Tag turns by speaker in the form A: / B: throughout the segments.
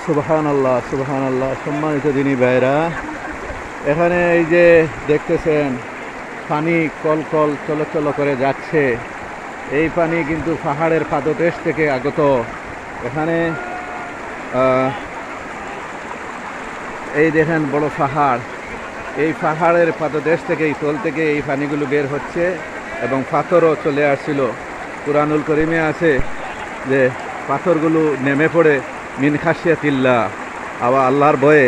A: সুবহানাল্লাহ সুবহানাল্লাহ। সম্মানিত দিনী ভাইরা, এখানে এই যে দেখতেছেন পানি কলকল চলচল করে যাচ্ছে। এই পানি কিন্তু পাহাড়ের পাদদেশ থেকে আগত। এখানে এই দেখেন বড় পাহাড়, এই পাহাড়ের পাদদেশ থেকে এই তল থেকে এই পানিগুলো বের হচ্ছে এবং পাথরও চলে আসছিল। কুরআনুল কারীমে আছে যে পাথরগুলো নেমে পড়ে মিন খাশিয়াতিল্লাহ, আবার আল্লাহর ভয়ে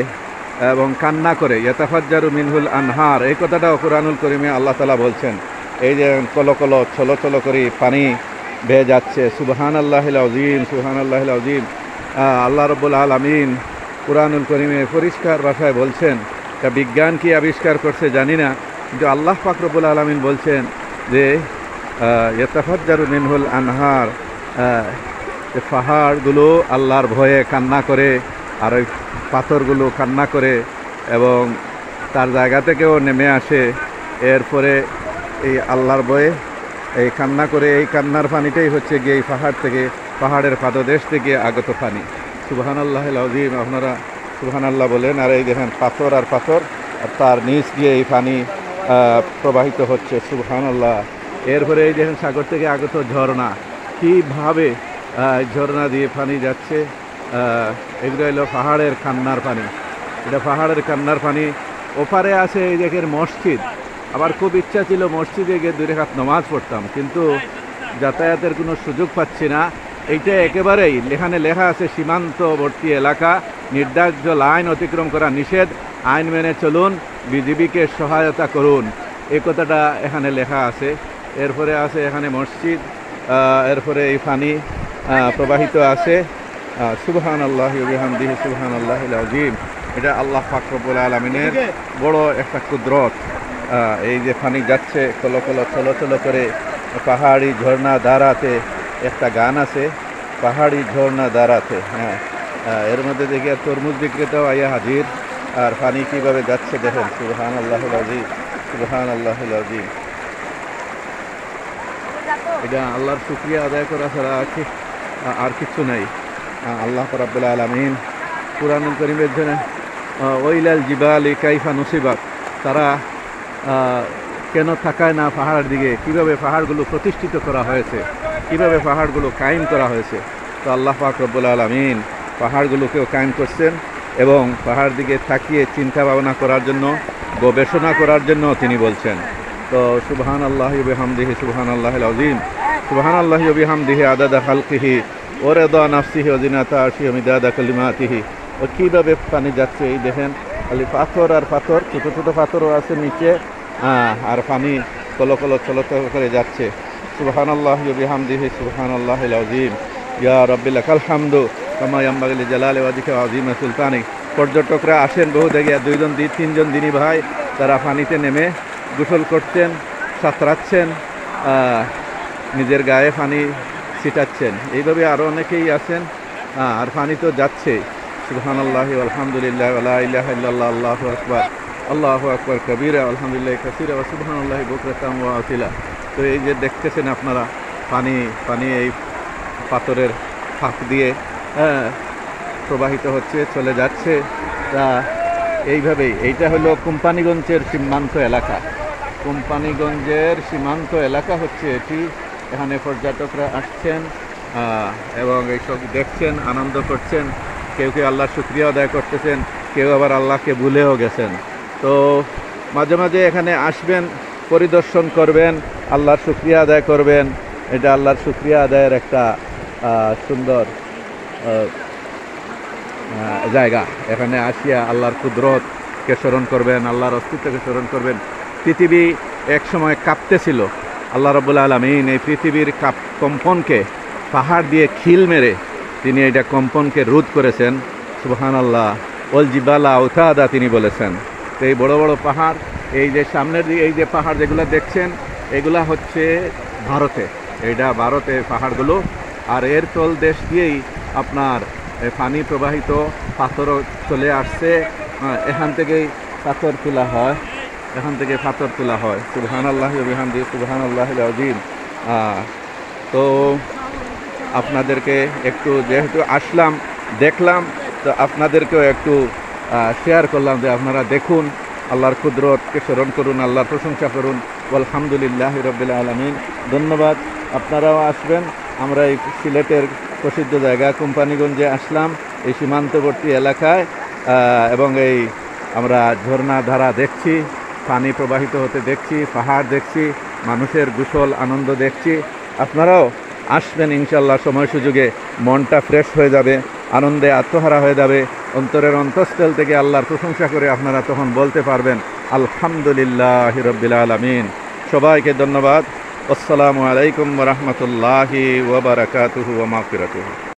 A: এবং কান্না করে, ইয়াতাফাজ্জারু মিনহুল আনহার, এই কথাটাও কুরআনুল কারীমে আল্লাহ তাআলা বলছেন। এই যে কলকল ছলছল করে পানি বেয়ে যাচ্ছে। সুবহানাল্লাহিল আযীম, সুবহানাল্লাহিল আযীম। আল্লাহ রাব্বুল আলামিন কুরআনুল কারীমে পরিষ্কার ভাষায় বলছেন, তা বিজ্ঞান কি আবিষ্কার করছে জানি না, কিন্তু আল্লাহ পাক রব্বুল আলামিন বলছেন যে ইয়াতাফাজ্জারু মিনহুল আনহার, পাহাড়গুলো আল্লাহর ভয়ে কান্না করে, আর ওই পাথরগুলো কান্না করে এবং তার জায়গা থেকেও নেমে আসে। এরপরে এই আল্লাহর ভয়ে এই কান্না করে, এই কান্নার পানিটাই হচ্ছে গিয়ে এই পাহাড় থেকে, পাহাড়ের পাদদেশ থেকে আগত পানি। সুবহানাল্লাহিল আযীম। আপনারা সুবহানাল্লাহ বলেন। আর এই দেখেন পাথর আর পাথর, আর তার নিচ দিয়ে এই পানি প্রবাহিত হচ্ছে। সুবহানাল্লাহ। এরপরে এই দেখেন সাগর থেকে আগত ঝর্ণা, কীভাবে ঝর্ণা দিয়ে পানি যাচ্ছে। এগুলো হলো পাহাড়ের কান্নার পানি, এটা পাহাড়ের কান্নার পানি। ওপারে আছে এই দেখেন মসজিদ। আবার খুব ইচ্ছা ছিল মসজিদে গিয়ে 2 রাকাত নামাজ পড়তাম, কিন্তু যাতায়াতের কোনো সুযোগ পাচ্ছি না। এইটা একেবারেই এখানে লেখা আছে সীমান্তবর্তী এলাকা, নির্ধারিত লাইন অতিক্রম করা নিষেধ, আইন মেনে চলুন, বিজিবিকে সহায়তা করুন, এই কথাটা এখানে লেখা আছে। এরপরে আছে এখানে মসজিদ, এরপরে এই পানি প্রবাহিত আছে। সুবহানাল্লাহি ওয়া বিহামদিহি সুবহানাল্লাহিল আযীম। এটা আল্লাহ পাক রব্বুল আলামিনের বড় একটা কুদরত। এই যে পানি যাচ্ছে কলকল চলচল করে, পাহাড়ি ঝর্ণা দাঁড়াতে, একটা গান আছে, পাহাড়ি ঝর্ণা দাঁড়াতে। হ্যাঁ, এর মধ্যে দেখি আর তরমুজ বিক্রেতাও আইয়া হাজির। আর পানি কীভাবে যাচ্ছে দেখেন। সুবহানাল্লাহিল আযীম, সুবহানাল্লাহিল আযীম। এটা আল্লাহর শুকরিয়া আদায় করা ছাড়া আর কিছু নাই। আল্লাহ রাব্বুল আলামিন কুরআনুল কারীমের জন্য ওয়াইলাল জিবালি কাইফা নুসিবাত, তারা কেন তাকায় না পাহাড়ের দিকে, কিভাবে পাহাড়গুলো প্রতিষ্ঠিত করা হয়েছে, কিভাবে পাহাড়গুলো কায়েম করা হয়েছে। তো আল্লাহ পাক রব্বুল আলামিন পাহাড়গুলোকেও কায়েম করছেন এবং পাহাড় দিকে তাকিয়ে চিন্তা ভাবনা করার জন্য, গবেষণা করার জন্য তিনি বলছেন। তো সুবহানাল্লাহি ওয়া বিহামদিহি সুবহানাল্লাহিল আযীম, সুবহানাল্লাহি ওয়া বিহামদিহি আদাদা খালকিহি ওয়া রিদা নাফসিহি ওয়া জিনাতা আরশিহি ওয়া মিদাদা কালিমাতিহি। ও কীভাবে পানি যাচ্ছে, এই দেখেন খালি পাথর আর পাথর, ছোটো ছোটো পাথরও আছে নিচে, আর পানি কলকল চলচল করে যাচ্ছে। সুবহানাল্লাহি ওয়া বিহামদিহি সুবহানাল্লাহিল আযীম। ইয়া রাব্বি লাকাল হামদু কামা ইয়ানবাগি লিজালালি ওয়াজহিকা ওয়া আযীমি সুলতানি। পর্যটকরা আসেন বহু জায়গায়, 2-3 দিনী ভাই তারা পানিতে নেমে গোসল করছেন, সাঁতরাচ্ছেন, নিজের গায়ে পানি ছিটাচ্ছেন। এইভাবে আরও অনেকেই আছেন। আর পানি তো যাচ্ছে। সুবহানাল্লাহি আলহামদুলিল্লাহ ওয়া লা ইলাহা ইল্লাল্লাহ আল্লাহু আকবার, আল্লাহু আকবার কবীরা আলহামদুলিল্লাহি কাসীরা ওয়া সুবহানাল্লাহি বুকরাতাম ওয়া আসিলা। তো এই যে দেখতেছেন আপনারা পানি এই পাথরের ফাঁক দিয়ে প্রবাহিত হচ্ছে, চলে যাচ্ছে। তা এইভাবেই, এইটা হলো কোম্পানিগঞ্জের সীমান্ত এলাকা। কোম্পানিগঞ্জের সীমান্ত এলাকা হচ্ছে এটি। এখানে পর্যটকরা আসছেন এবং এইসব দেখছেন, আনন্দ করছেন। কেউ কেউ আল্লাহর শুকরিয়া আদায় করতেছেন, কেউ আবার আল্লাহকে ভুলেও গেছেন। তো মাঝে মাঝে এখানে আসবেন, পরিদর্শন করবেন, আল্লাহর শুকরিয়া আদায় করবেন। এটা আল্লাহর শুকরিয়া আদায়ের একটা সুন্দর জায়গা। এখানে আসিয়া আল্লাহর কুদরতকে স্মরণ করবেন, আল্লাহর অস্তিত্বকে স্মরণ করবেন। পৃথিবী এক সময় কাঁপতেছিল। আল্লাহ রাব্বুল আলামিন এই পৃথিবীর কম্পনকে পাহাড় দিয়ে খিল মেরে তিনি এইটা কম্পনকে রোধ করেছেন। সুবহানাল্লাহ। ওয়াল জিবালা আওতাদা তিনি বলেছেন। তো এই বড় বড় পাহাড়, এই যে সামনের দিকে এই যে পাহাড় যেগুলো দেখছেন, এগুলা হচ্ছে ভারতে, এইটা ভারতে পাহাড়গুলো। আর এর তল দেশ দিয়েই আপনার পানি প্রবাহিত, পাথরও চলে আসছে। এখান থেকেই পাথর তোলা হয়, এখান থেকে পাথর তোলা হয়। সুবহানাল্লাহি ওয়া বিহামদিহি সুবহানাল্লাহিল আযীম। তো আপনাদেরকে একটু যেহেতু আসলাম, দেখলাম তো আপনাদেরকেও একটু শেয়ার করলাম যে আপনারা দেখুন, আল্লাহর কুদরতকে স্মরণ করুন, আল্লাহর প্রশংসা করুন। আলহামদুলিল্লাহ রাব্বিল আলামিন। ধন্যবাদ। আপনারাও আসবেন। আমরা এই সিলেটের প্রসিদ্ধ জায়গা কোম্পানিগঞ্জে আসলাম, এই সীমান্তবর্তী এলাকায়, এবং এই আমরা ঝর্ণা ধারা দেখছি, পানি প্রবাহিত হতে দেখছি, পাহাড় দেখছি, মানুষের কুশল আনন্দ দেখছি। আপনারাও আসবেন ইনশাল্লাহ, সময় সুযোগে মনটা ফ্রেশ হয়ে যাবে, আনন্দে আত্মহারা হয়ে যাবে, অন্তরের অন্তঃস্থল থেকে আল্লাহর প্রশংসা করে আপনারা তখন বলতে পারবেন আলহামদুলিল্লাহি রাব্বিল আলামিন। সবাইকে ধন্যবাদ। আসসালামু আলাইকুম ওয়া রাহমাতুল্লাহি ওয়া বারাকাতুহু ওয়া মাগফিরাতুহু।